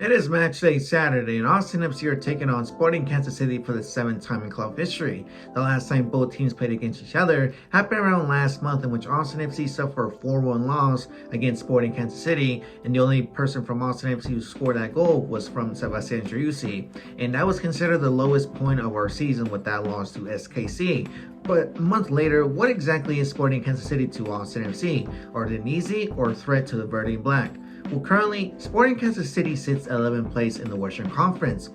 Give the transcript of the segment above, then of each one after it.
It is match day Saturday, and Austin FC are taking on Sporting Kansas City for the seventh time in club history. The last time both teams played against each other happened around last month, in which Austin FC suffered a 4-1 loss against Sporting Kansas City, and the only person from Austin FC who scored that goal was from Sebastian Driussi, and that was considered the lowest point of our season with that loss to SKC. But a month later, what exactly is Sporting Kansas City to Austin FC? Are they an easy or a threat to the Verde and Black? Well, currently, Sporting Kansas City sits 11th place in the Western Conference,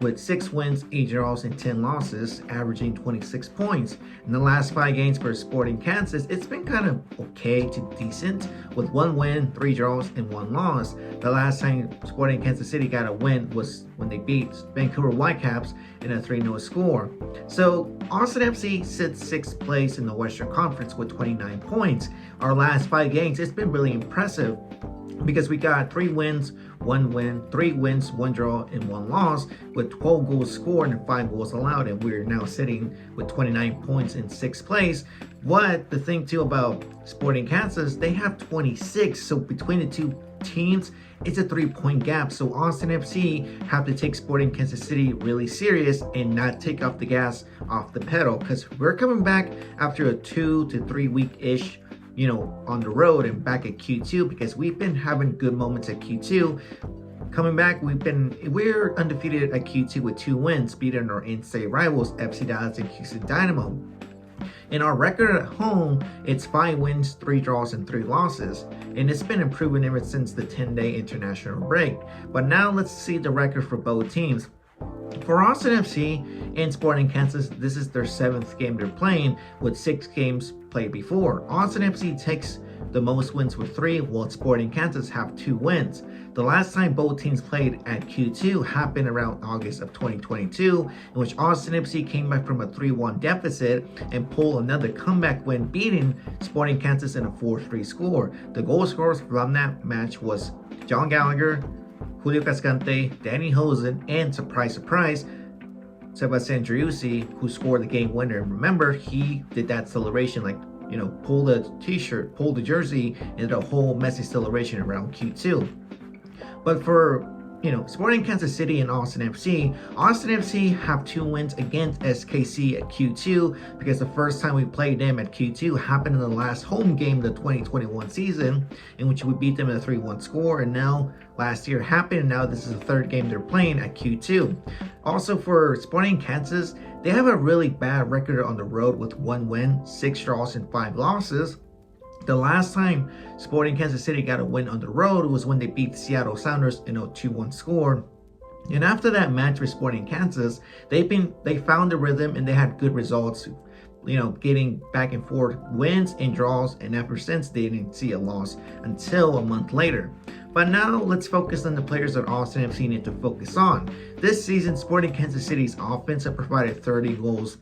with 6 wins, 8 draws, and 10 losses, averaging 26 points. In the last 5 games for Sporting Kansas, it's been kind of okay to decent, with 1 win, 3 draws, and 1 loss. The last time Sporting Kansas City got a win was when they beat Vancouver Whitecaps in a 3-0 score. So, Austin FC sits 6th place in the Western Conference with 29 points. Our last 5 games, it's been really impressive, because we got 3 wins, 1 win, 3 wins, 1 draw, and 1 loss, with 12 goals scored and 5 goals allowed, and we're now sitting with 29 points in 6th place. What the thing too about Sporting Kansas, they have 26, so between the two teams, it's a 3-point gap. So Austin FC have to take Sporting Kansas City really serious and not take off the gas off the pedal, because we're coming back after a 2 to 3 week-ish on the road and back at Q2, because we've been having good moments at Q2. Coming back, we're undefeated at Q2 with 2 wins, beating our in-state rivals FC Dallas and Houston Dynamo. In our record at home, it's 5 wins, 3 draws, and 3 losses, and it's been improving ever since the 10-day international break. But now let's see the record for both teams. For Austin FC and Sporting Kansas, this is their 7th game they're playing, with 6 games played before. Austin FC takes the most wins with 3, while Sporting Kansas have 2 wins. The last time both teams played at Q2 happened around August of 2022, in which Austin FC came back from a 3-1 deficit and pulled another comeback win, beating Sporting Kansas in a 4-3 score. The goal scorers from that match was John Gallagher, Julio Cascante, Danny Hosen, and surprise, Sebastian Driussi, who scored the game winner. And remember, he did that celebration, pull the t-shirt, pull the jersey, and did a whole messy celebration around Q2. But for Sporting Kansas City and Austin FC have 2 wins against SKC at Q2, because the first time we played them at Q2 happened in the last home game of the 2021 season, in which we beat them in a 3-1 score, and now last year happened, and now this is the 3rd game they're playing at Q2. Also for Sporting Kansas, they have a really bad record on the road with 1 win, 6 draws, and 5 losses. The last time Sporting Kansas City got a win on the road was when they beat the Seattle Sounders in a 2-1 score. And after that match with Sporting Kansas, they found the rhythm and they had good results, getting back and forth wins and draws, and ever since they didn't see a loss until a month later. But now let's focus on the players that Austin FC need to focus on. This season, Sporting Kansas City's offense have provided 30 goals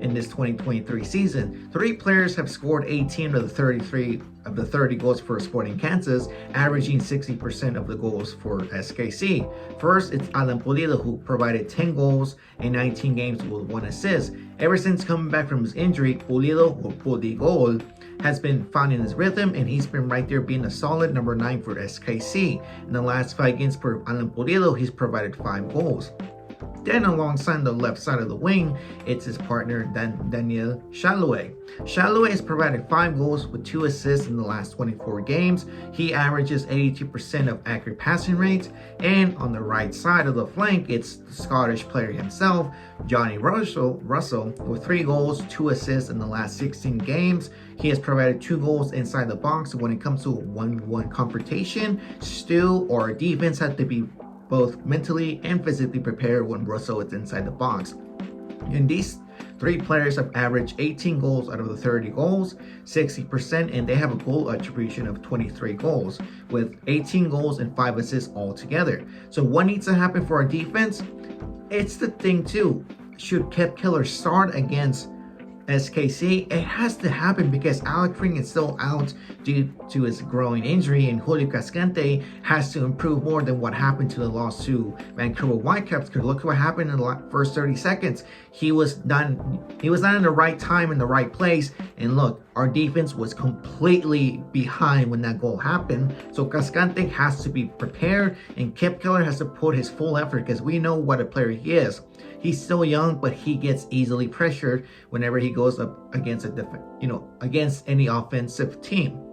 in this 2023 season. 3 players have scored 18 of the 30 goals for Sporting Kansas, averaging 60% of the goals for SKC. First, it's Alan Pulido, who provided 10 goals in 19 games with 1 assist. Ever since coming back from his injury, Pulido, or Pudigol, has been finding his rhythm, and he's been right there being a solid number 9 for SKC. In the last 5 games for Alan Pulido, he's provided 5 goals. Then alongside the left side of the wing, it's his partner Daniel Chaloué. Chaloué has provided 5 goals with 2 assists in the last 24 games. He averages 82% of accurate passing rates. And on the right side of the flank, it's the Scottish player himself, Johnny Russell, with 3 goals, 2 assists in the last 16 games. He has provided 2 goals inside the box. When it comes to a 1-1 confrontation, still our defense had to be both mentally and physically prepared when Russell is inside the box. And these 3 players have averaged 18 goals out of the 30 goals, 60%, and they have a goal attribution of 23 goals, with 18 goals and 5 assists altogether. So what needs to happen for our defense? It's the thing too. Should Kep Keller start against SKC? It has to happen, because Alex Ring is still out due to his growing injury, and Julio Cascante has to improve more than what happened to the loss to Vancouver Whitecaps. Because look what happened in the first 30 seconds. He was not in the right time in the right place, and look, our defense was completely behind when that goal happened. So Cascante has to be prepared, and Kip Keller has to put his full effort because we know what a player he is. He's still young, but he gets easily pressured whenever he goes up against against any offensive team.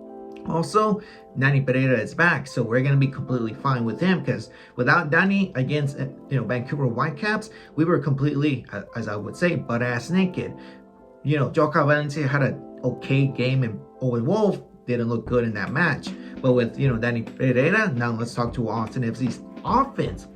Also, Danny Pereira is back, so we're going to be completely fine with him because without Danny against Vancouver Whitecaps, we were completely, as I would say, butt-ass naked. Joca Valencia had an okay game, and Owen Wolf didn't look good in that match. But with Danny Pereira, now let's talk to Austin FC's offense.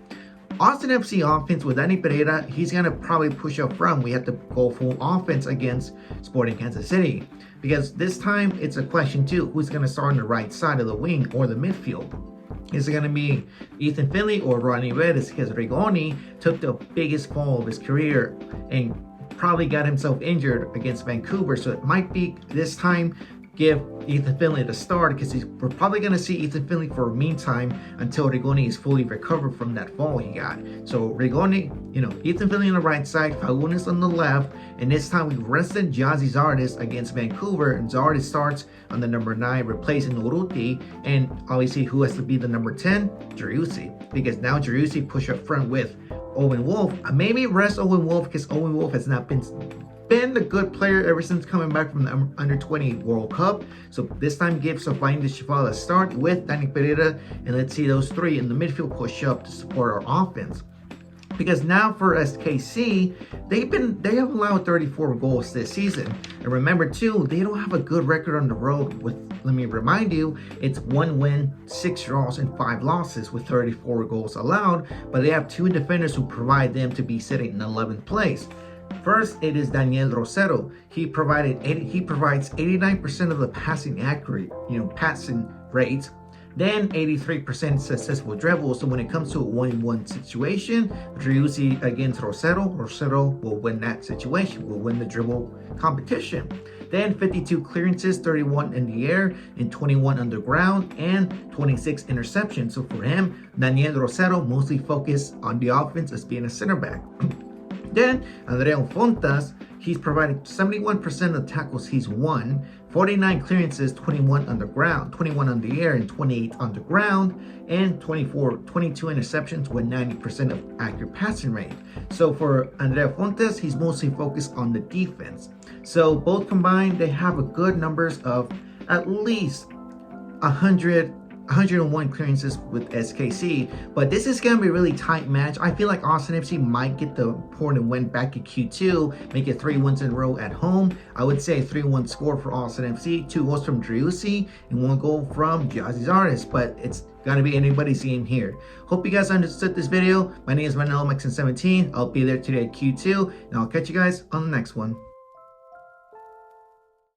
Austin FC offense with Danny Pereira, he's going to probably push up front. We have to go full offense against Sporting Kansas City. Because this time, it's a question too, who's going to start on the right side of the wing or the midfield? Is it going to be Ethan Finlay or Ronnie Redis? Because Rigoni took the biggest fall of his career and probably got himself injured against Vancouver. So it might be this time give Ethan Finlay the start because we're probably going to see Ethan Finlay for a meantime until Rigoni is fully recovered from that fall he got. So Rigoni, Ethan Finlay on the right side, Fagundes on the left, and this time we rested Gyasi Zardes against Vancouver, and Zardes starts on the number 9, replacing Urruti, and obviously who has to be the number 10? Driussi, because now Driussi push up front with Owen Wolf. Maybe rest Owen Wolf because Owen Wolf has not been a good player ever since coming back from the Under-20 World Cup. So this time give Sofiane Deschamps a start with Danny Pereira, and let's see those three in the midfield push up to support our offense. Because now for SKC, they have allowed 34 goals this season. And remember too, they don't have a good record on the road with, let me remind you, it's 1 win, 6 draws, and 5 losses with 34 goals allowed. But they have 2 defenders who provide them to be sitting in 11th place. First, it is Daniel Rosero. He provides 89% of the passing rates. Then 83% successful dribbles. So when it comes to a 1-1 situation, Driussi against Rosero will win that situation, will win the dribble competition. Then 52 clearances, 31 in the air and 21 underground, and 26 interceptions. So for him, Daniel Rosero mostly focused on the offense as being a center back. Then Andreu Fontas, he's provided 71% of tackles he's won, 49 clearances, 21 underground, 21 on the air and 28 underground, and 22 interceptions with 90% of accurate passing rate. So for Andreu Fontas, he's mostly focused on the defense. So both combined, they have a good numbers of at least 101 clearances with SKC, but this is going to be a really tight match. I feel like Austin FC might get the important win back in Q2, make it 3 wins in a row at home. I would say 3-1 score for Austin FC, 2 goals from Driussi, and 1 goal from Gyasi Zardes, but it's going to be anybody's game here. Hope you guys understood this video. My name is Manel Mexen17. I'll be there today at Q2, and I'll catch you guys on the next one.